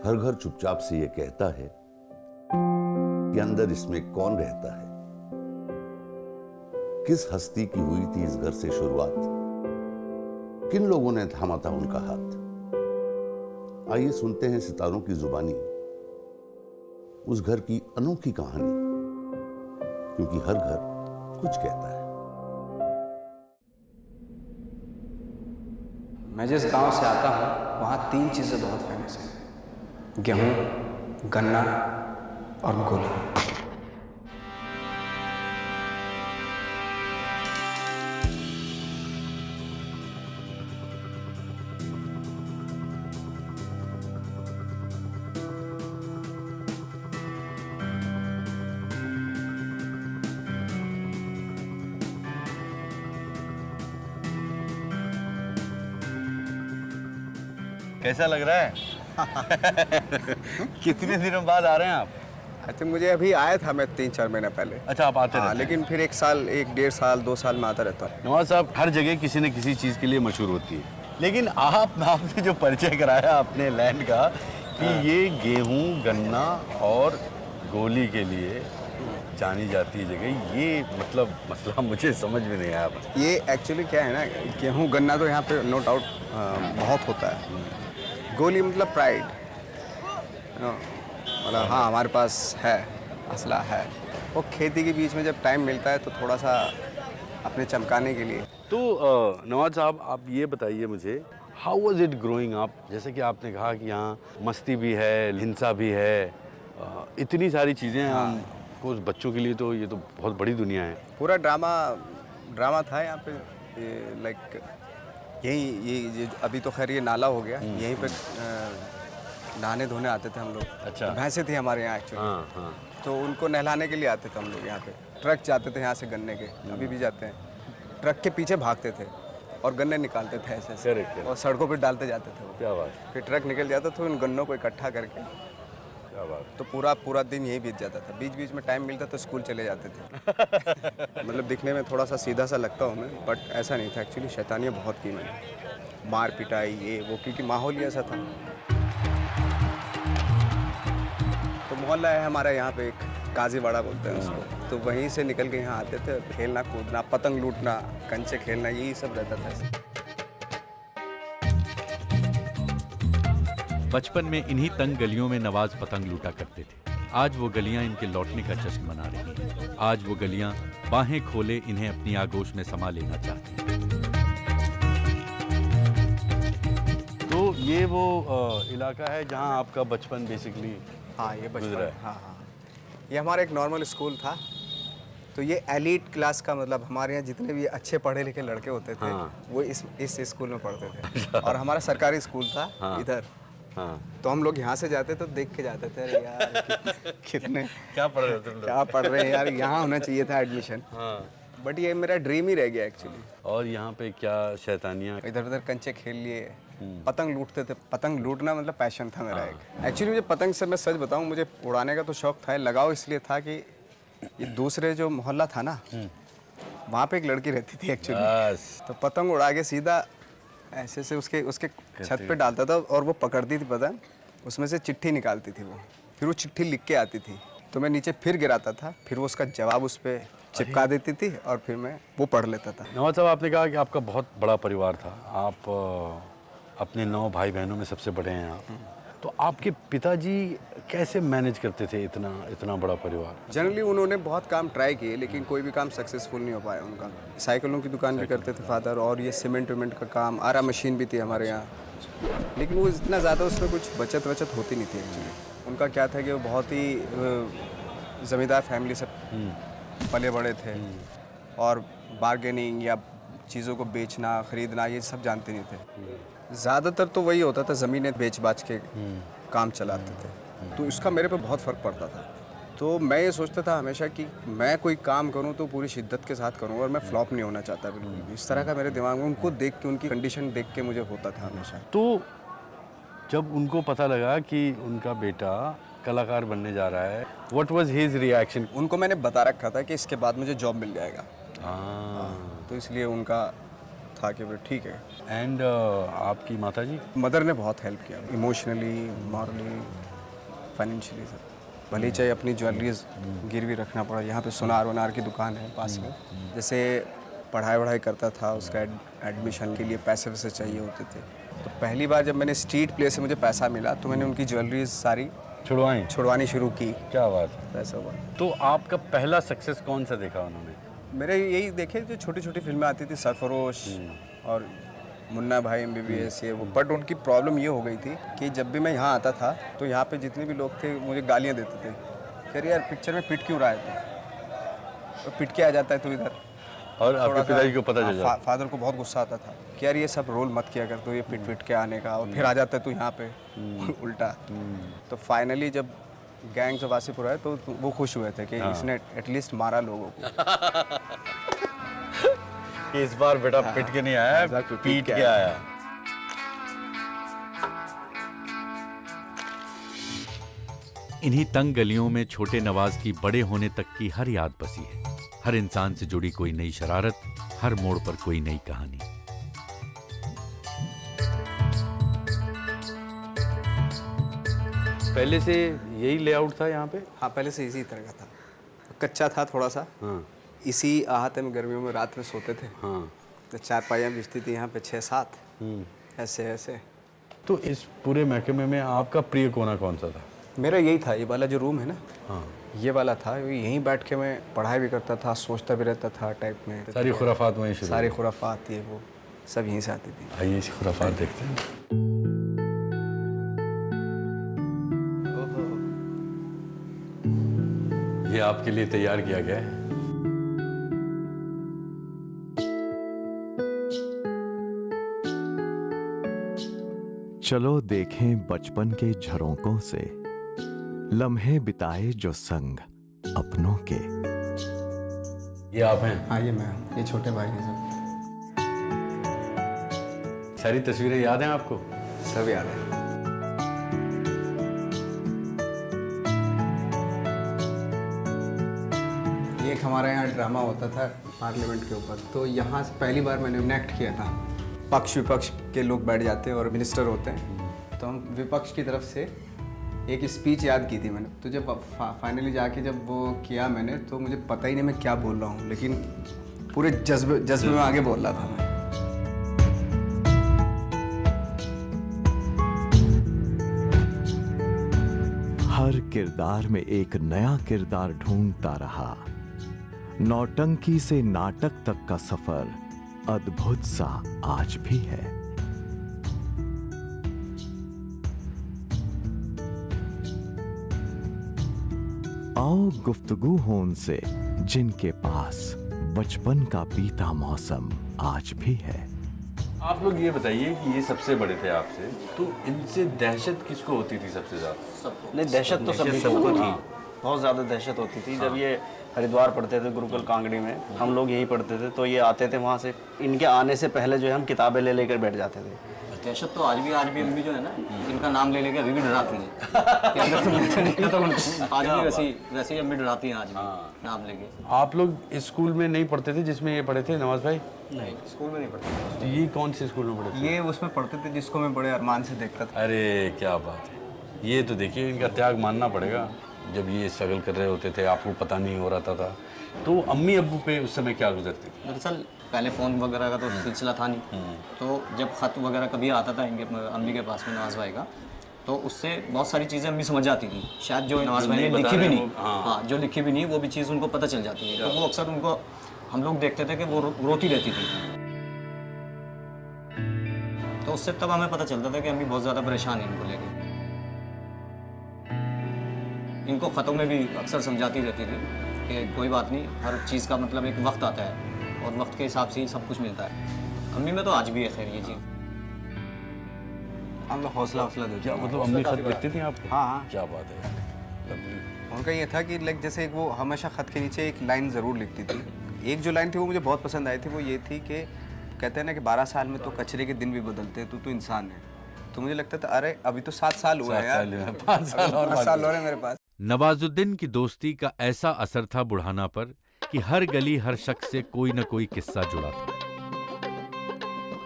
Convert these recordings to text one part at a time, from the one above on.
हर घर चुपचाप से ये कहता है कि अंदर इसमें कौन रहता है। किस हस्ती की हुई थी इस घर से शुरुआत, किन लोगों ने थामा था उनका हाथ। आइए सुनते हैं सितारों की जुबानी उस घर की अनोखी कहानी, क्योंकि हर घर कुछ कहता है। मैं जिस गांव से आता हूँ वहाँ 3 चीज़ें बहुत फेमस हैं: गेहूँ, गन्ना और गोला। कैसा लग रहा है? कितने दिनों बाद आ रहे हैं आप? अच्छा, मुझे अभी आया था मैं 3-4 महीने पहले। अच्छा, आप आते रहते हैं? लेकिन फिर 1 साल, 1-1.5 साल, 2 साल में आता रहता हूँ। नवाज साहब, हर जगह किसी न किसी चीज़ के लिए मशहूर होती है, लेकिन आपने जो परिचय कराया अपने लैंड का कि ये गेहूं, गन्ना और गोली के लिए जानी जाती है जगह, ये मतलब मसला मुझे समझ में नहीं आया। ये एक्चुअली क्या है ना, गेहूँ गन्ना तो यहाँ पे नो डाउट बहुत होता है। गोली मतलब प्राइड, मतलब हाँ हमारे पास है, असला है। वो खेती के बीच में जब टाइम मिलता है तो थोड़ा सा अपने चमकाने के लिए। तो नवाज साहब, आप ये बताइए मुझे, how was it growing up? जैसे कि आपने कहा कि यहाँ मस्ती भी है, हिंसा भी है, इतनी सारी चीज़ें हैं। हमको बच्चों के लिए तो ये तो बहुत बड़ी दुनिया है। पूरा ड्रामा था यहाँ पे, लाइक ये अभी तो खैर ये नाला हो गया, यहीं पे नहाने धोने आते थे हम लोग। अच्छा। भैंसें थी हमारे यहाँ एक्चुअली। हाँ। तो उनको नहलाने के लिए आते थे हम लोग यहाँ पे। ट्रक जाते थे यहाँ से गन्ने के, अभी भी जाते हैं। ट्रक के पीछे भागते थे और गन्ने निकालते थे ऐसे ऐसे, Correct. और सड़कों पे डालते जाते थे वो। क्या बात, फिर ट्रक निकल जाता था, उन गन्नों को इकट्ठा करके। क्या बात। तो पूरा दिन यही बीत जाता था। बीच बीच में टाइम मिलता तो स्कूल चले जाते थे। मतलब दिखने में थोड़ा सा सीधा सा लगता हूँ मैं, बट ऐसा नहीं था एक्चुअली। शैतानियाँ बहुत की मैंने, मार पिटाई ये वो, क्योंकि माहौल ही ऐसा था। तो मोहल्ला है हमारा यहाँ पे, एक काजीवाड़ा बोलते हैं उसको। तो वहीं से निकल के यहाँ आते थे, खेलना कूदना, पतंग लूटना, कंचे खेलना, यही सब रहता था। बचपन में इन्हीं तंग गलियों में नवाज पतंग लूटा करते थे। आज वो गलियां इनके लौटने का जश्न मना रही हैं। आज वो गलियां बाहें खोले इन्हें अपनी आगोश में समा लेना चाहती हैं। तो ये वो इलाका है जहाँ आपका बचपन बेसिकली? हाँ, ये बचपन गुजरा है। हाँ। ये हमारा एक नॉर्मल स्कूल था। तो ये एलीट क्लास का, मतलब हमारे यहाँ जितने भी अच्छे पढ़े लिखे लड़के होते थे, वो इस स्कूल में पढ़ते थे। और हमारा सरकारी स्कूल था इधर। हाँ। तो हम लोग यहाँ से जाते तो देख के जाते थे, अरे यार कितने क्या पढ़ रहे थे तुम लोग? क्या पढ़ रहे हैं यार, यहाँ होना चाहिए था एडमिशन। बट ये मेरा ड्रीम ही रह गया एक्चुअली। और यहाँ पे क्या शैतानियाँ? इधर उधर कंचे खेल लिए, पतंग लूटते थे। पतंग लूटना मतलब पैशन था मेरा एक। एक्चुअली मुझे पतंग से, मैं सच बताऊं, मुझे उड़ाने का तो शौक था। लगाव इसलिए था कि ये दूसरे जो मोहल्ला था ना, वहाँ पे एक लड़की रहती थी एक्चुअली। तो पतंग उड़ा के सीधा ऐसे से उसके छत पे डालता था, और वो पकड़ती थी पतंग, उसमें से चिट्ठी निकालती थी वो। फिर वो चिट्ठी लिख के आती थी, तो मैं नीचे फिर गिराता था, फिर वो उसका जवाब उस पर चिपका देती थी, और फिर मैं वो पढ़ लेता था। नवाज साहब, आपने कहा कि आपका बहुत बड़ा परिवार था। आप अपने 9 भाई बहनों में सबसे बड़े हैं आप। तो आपके पिताजी कैसे मैनेज करते थे इतना बड़ा परिवार? जनरली उन्होंने बहुत काम ट्राई किए, लेकिन कोई भी काम सक्सेसफुल नहीं हो पाया उनका। साइकिलों की दुकान भी करते थे फादर, और ये सीमेंट वेमेंट का काम, आरा मशीन भी थी हमारे यहाँ। लेकिन वो इतना ज़्यादा उसमें कुछ बचत होती नहीं थी एक्चुअली। उनका क्या था कि वो बहुत ही ज़मींदार फैमिली से पले बड़े थे, और बार्गेनिंग या चीज़ों को बेचना ख़रीदना ये सब जानते नहीं थे। ज़्यादातर तो वही होता था, ज़मीनें बेच बाच के काम चलाते थे। तो इसका मेरे पे बहुत फ़र्क पड़ता था। तो मैं ये सोचता था हमेशा कि मैं कोई काम करूं तो पूरी शिद्दत के साथ करूं, और मैं फ्लॉप नहीं होना चाहता बिल्कुल भी। इस तरह का मेरे दिमाग में, उनको देख के, उनकी कंडीशन देख के मुझे होता था हमेशा। तो जब उनको पता लगा कि उनका बेटा कलाकार बनने जा रहा है, व्हाट वाज हिज रिएक्शन? उनको मैंने बता रखा था कि इसके बाद मुझे जॉब मिल जाएगा। तो इसलिए उनका था कि ठीक है। एंड आपकी माता जी? मदर ने बहुत हेल्प किया, इमोशनली, मॉरली, फाइनेंशियली सब। भले ही चाहे अपनी ज्वेलरीज गिरवी रखना पड़ा, यहाँ पे सोनार वनार की दुकान है पास में। जैसे पढ़ाई वढ़ाई करता था, उसका एडमिशन के लिए पैसे वैसे चाहिए होते थे, तो पहली बार जब मैंने स्ट्रीट प्ले से मुझे पैसा मिला तो मैंने उनकी ज्वेलरीज सारी छुड़वानी शुरू की। क्या बात है। पैसा हुआ। तो आपका पहला सक्सेस कौन सा देखा उन्होंने? मेरे यही देखे जो छोटी छोटी फिल्में आती थी, सरफरोश और मुन्ना भाई MBBS, ये वो। बट उनकी प्रॉब्लम ये हो गई थी कि जब भी मैं यहाँ आता था तो यहाँ पे जितने भी लोग थे मुझे गालियाँ देते थे, कह रही यार पिक्चर में पिट क्यों रहा है तू, तो पिट के आ जाता है तू इधर। और आपके पिताजी को पता चल जाता? फादर को बहुत गुस्सा आता था कि यार ये सब रोल मत किया कर, तो ये पिट पिट के आने का, और फिर आ जाता है तू यहाँ पे उल्टा। तो फाइनली जब गैंग्स ऑफ वासीपुर आए तो वो खुश हुए थे कि इसने एटलीस्ट मारा लोगों को। इस बार बेटा पिट के नहीं आया, पीट के आया। इन्हीं तंग गलियों में छोटे नवाज की बड़े होने तक की हर याद बसी है। हर इंसान से जुड़ी कोई नई शरारत, हर मोड़ पर कोई नई कहानी। पहले से यही लेआउट था यहाँ पे? हाँ, पहले से इसी तरह का था, कच्चा था थोड़ा सा। हाँ। इसी आहते में गर्मियों में रात में सोते थे। हाँ। तो चारपाइयाँ बिछती थी यहाँ पे 6-7 ऐसे ऐसे। तो इस पूरे महकमे में आपका प्रिय कोना कौन सा था? मेरा यही था, ये वाला जो रूम है ना, हाँ। ये वाला था। यहीं बैठ के मैं पढ़ाई भी करता था, सोचता भी रहता था टाइप में। सारी खुराफात वहीं शुरू? सारी खुराफात ये वो सब यहीं से आती थी। आइए इस खुराफात देखते हैं। ये आपके लिए तैयार किया गया है। चलो देखें बचपन के झरोकों से लम्हे बिताए जो संग अपनों के। ये आप हैं? हाँ, ये मैं हूँ, ये छोटे भाई हैं सब। सारी तस्वीरें याद हैं आपको? सब याद है। एक हमारे यहाँ ड्रामा होता था पार्लियामेंट के ऊपर, तो यहाँ से पहली बार मैंने एक्ट किया था। पक्ष विपक्ष के लोग बैठ जाते हैं और मिनिस्टर होते हैं, तो हम विपक्ष की तरफ से एक स्पीच याद की थी मैंने। तो जब फाइनली जाके जब वो किया मैंने, तो मुझे पता ही नहीं मैं क्या बोल रहा हूँ, लेकिन पूरे जज्बे में आगे बोल रहा था मैं। हर किरदार में एक नया किरदार ढूंढता रहा। नौटंकी से नाटक तक का सफर अद्भुत सा आज भी है। आओ गुफ्तगू हो उनसे जिनके पास बचपन का बीता मौसम आज भी है। आप लोग ये बताइए कि ये सबसे बड़े थे आपसे, तो इनसे दहशत किसको होती थी सबसे ज्यादा? नहीं, दहशत तो सभी सबको थी, बहुत ज़्यादा दहशत होती थी। जब ये हरिद्वार पढ़ते थे गुरुकुल कांगड़ी में, हम लोग यही पढ़ते थे, तो ये आते थे वहाँ से। इनके आने से पहले जो है हम किताबें ले लेकर बैठ जाते थे। दहशत तो आज भी अम्मी जो है ना, इनका नाम ले लेके अभी भी डराती हैं कि अगर तुम नहीं तो आज भी वैसे ही अम्मी डराती हैं आज भी नाम लेके। आप लोग इस स्कूल में नहीं पढ़ते थे जिसमें ये पढ़े थे नवाज भाई? नहीं, स्कूल में नहीं पढ़ते। तो ये कौन से स्कूल में पढ़े थे? ये उसमें पढ़ते थे जिसको मैं बड़े अरमान से देखता था। अरे क्या बात है। ये तो देखिए इनका त्याग मानना पड़ेगा। जब ये स्ट्रगल कर रहे होते थे, आपको पता नहीं हो रहा था, तो अम्मी अब्बू पे उस समय क्या गुजरती? दरअसल पहले फ़ोन वगैरह का तो सिलसिला था नहीं, तो जब ख़त वगैरह कभी आता था इनके अम्मी के पास में नवाज भाई का, तो उससे बहुत सारी चीज़ें अम्मी समझ जाती थी। शायद जो नवाज भाई ने लिखी भी नहीं, हाँ, जो लिखी भी नहीं वो भी चीज़ उनको पता चल जाती है। तो वो अक्सर उनको हम लोग देखते थे कि वो रोती रहती थी, तो उससे तब हमें पता चलता था कि अम्मी बहुत ज़्यादा परेशान है इनको लेकर। इनको ख़तों में भी अक्सर समझाती रहती थी कि कोई बात नहीं, हर चीज़ का मतलब एक वक्त आता है और वक्त के हिसाब से ही सब कुछ मिलता है। अम्मी में तो आज भी है खैर ये चीज़। हम लोग हौसला देते। क्या मतलब अम्मी खत लिखती थी आपको? हाँ हाँ। क्या बात है। उनका ये था कि लाइक जैसे वो हमेशा खत के नीचे एक लाइन ज़रूर लिखती थी। एक जो लाइन थी वो मुझे बहुत पसंद आई थी, वो ये थी कि कहते हैं ना कि 12 साल में तो कचरे के दिन भी बदलते हैं, तू इंसान है। तो मुझे लगता था अरे अभी तो 7 साल हुआ है यार, 5 साल और 5 साल हो रहे हैं मेरे पास। नवाजुद्दीन की दोस्ती का ऐसा असर था बुढ़ाना पर कि हर गली हर शख्स से कोई न कोई किस्सा जुड़ा था।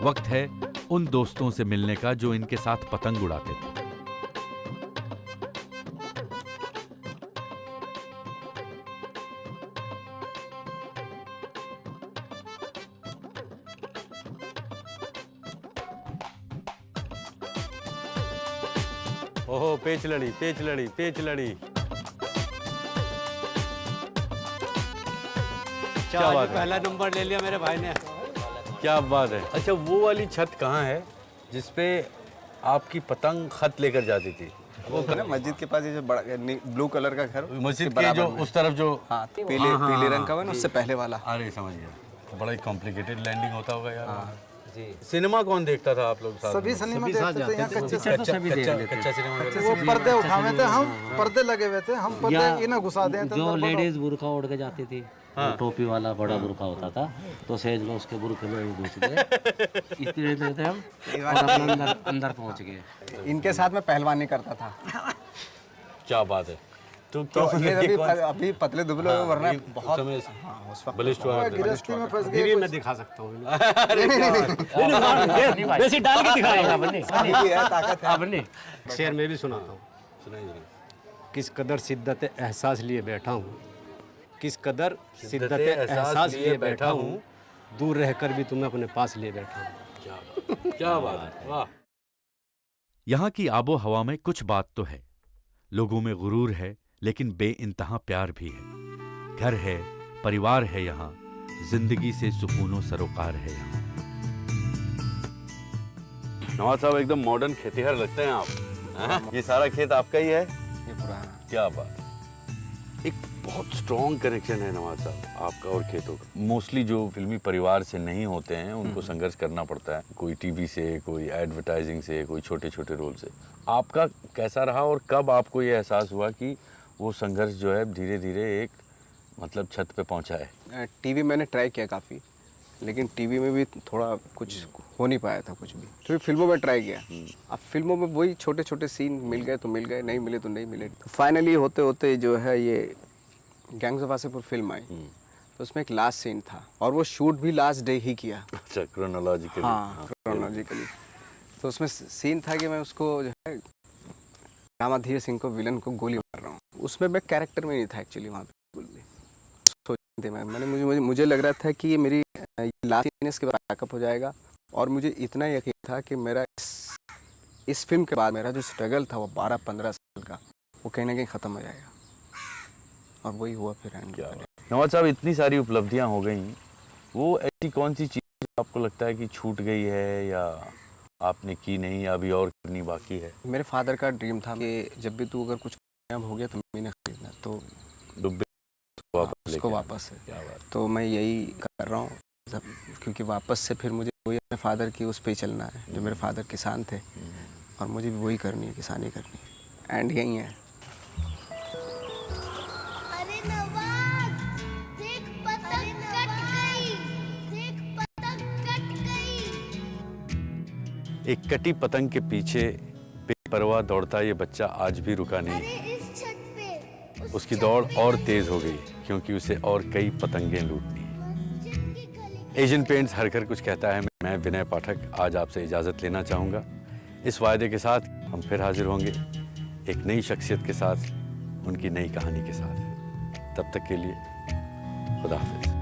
वक्त है उन दोस्तों से मिलने का जो इनके साथ पतंग उड़ाते थे। ओहो, पेच लड़ी, पेच लड़ी, पेच लड़ी। क्या बात है, पहला नंबर ले लिया मेरे भाई ने। क्या बात है। अच्छा, वो वाली छत कहाँ है जिसपे आपकी पतंग खत लेकर जाती थी? वो ना मस्जिद के पास ये जो बड़ा ब्लू कलर का घर, मस्जिद के जो उस तरफ जो हाँ पीले रंग का हुआ ना, उससे पहले वाला। अरे समझ गया, बड़ा ही कॉम्प्लिकेटेड लैंडिंग होता होगा यार। सिनेमा कौन देखता था आप लोग साथ? सभी सिनेमा देखते थे यहाँ, कच्चे कच्चा सिनेमा वो पर्दे उठावे थे, हम पर्दे लगे हुए थे, हम पर्दे इन्हें घुसा दें। जो लेडीज बुरका ओढ़ के जाती थी, टोपी वाला बड़ा बुरका होता था, तो सहज में उसके बुरके में घुस गए, इतने देर थे हम और अपने अंदर पहुंच गए। इनके साथ मैं पहलवानी करता था। क्या बात है। तो ये अभी पतले दुबले हुए, वरना बहुत बलिष्ठ हुआ। गृहस्थी में फंस गए। मैं दिखा सकता हूँ, वैसे डाल के दिखाएगा बन्ने, ताकत है। बन्ने शेर में भी सुनाता हूँ। किस कदर शिद्दत एहसास लिए बैठा हूँ, किस कदर शिद्दत एहसास लिए बैठा हूँ, दूर रहकर भी तुम्हें अपने पास लिए बैठा हूँ। क्या बात है, वाह। यहाँ की आबो हवा में कुछ बात तो है, लोगों में गुरूर है, लेकिन बेइंतहा प्यार भी है। घर है, परिवार है यहाँ, जिंदगी से सुकूनो सरोकार है यहाँ। नवाज साहब एकदम मॉडर्न खेतिहर लगते हैं आप। हाँ? ये सारा खेत आपका ही है? ये पुराना। क्या बात। एक बहुत स्ट्रॉन्ग कनेक्शन है नवाज साहब आपका और खेतों का। मोस्टली जो फिल्मी परिवार से नहीं होते हैं उनको संघर्ष करना पड़ता है, कोई टीवी से, कोई एडवर्टाइजिंग से, कोई छोटे छोटे रोल से। आपका कैसा रहा और कब आपको ये एहसास हुआ कि वो संघर्ष जो है धीरे धीरे एक मतलब छत पे पहुंचा है? टीवी मैंने ट्राई किया काफ़ी, लेकिन टीवी में भी थोड़ा कुछ हो नहीं पाया था कुछ भी। फिर फिल्मों में ट्राई किया, अब फिल्मों में वही छोटे छोटे सीन मिल गए तो मिल गए, नहीं मिले तो नहीं मिले। तो फाइनली होते होते जो है ये गैंग्स ऑफ वासेपुर फिल्म आई, तो उसमें एक लास्ट सीन था और वो शूट भी लास्ट डे ही किया। अच्छा, क्रोनोलॉजिकली। हाँ, क्रोनोलॉजिकली। तो उसमें सीन था कि मैं उसको जो है रामाधीर सिंह को, विलन को गोली मार रहा हूँ। उसमें मैं कैरेक्टर में नहीं था एक्चुअली वहाँ पे बिल्कुल भी। सोचते मुझे लग रहा था कि ये मेरी लास्ट सीन इसके बाद बैकअप हो जाएगा, और मुझे इतना यकीन था कि मेरा इस फिल्म के बाद मेरा जो स्ट्रगल था वो 12-15 साल का, वो कहीं ना कहीं ख़त्म हो जाएगा, और वही हुआ फिर। नवाज साहब, इतनी सारी उपलब्धियां हो गई, वो ऐसी कौन सी चीज़ आपको लगता है कि छूट गई है या आपने की नहीं या अभी और करनी बाकी है? मेरे फादर का ड्रीम था कि जब भी तू अगर कुछ कामयाब हो गया तो मैंने खरीदना, तो उसको वापस है। तो मैं यही कर रहा हूँ, क्योंकि वापस से फिर मुझे वही अपने फादर की उस पर चलना है। जो मेरे फादर किसान थे और मुझे भी वही करनी है, किसानी करनी है, एंड यही है। अरे नवाज, देख पतंग कट गई, देख पतंग कट गई। एक कटी पतंग के पीछे बेपरवाह दौड़ता ये बच्चा आज भी रुका नहीं। अरे इस छत पे उसकी दौड़ और तेज हो गई क्योंकि उसे और कई पतंगें लूटनी है। एशियन पेंट्स हर घर कुछ कहता है। मैं विनय पाठक आज आपसे इजाज़त लेना चाहूँगा, इस वायदे के साथ हम फिर हाजिर होंगे एक नई शख्सियत के साथ, उनकी नई कहानी के साथ। तब तक के लिए खुदा हाफिज़।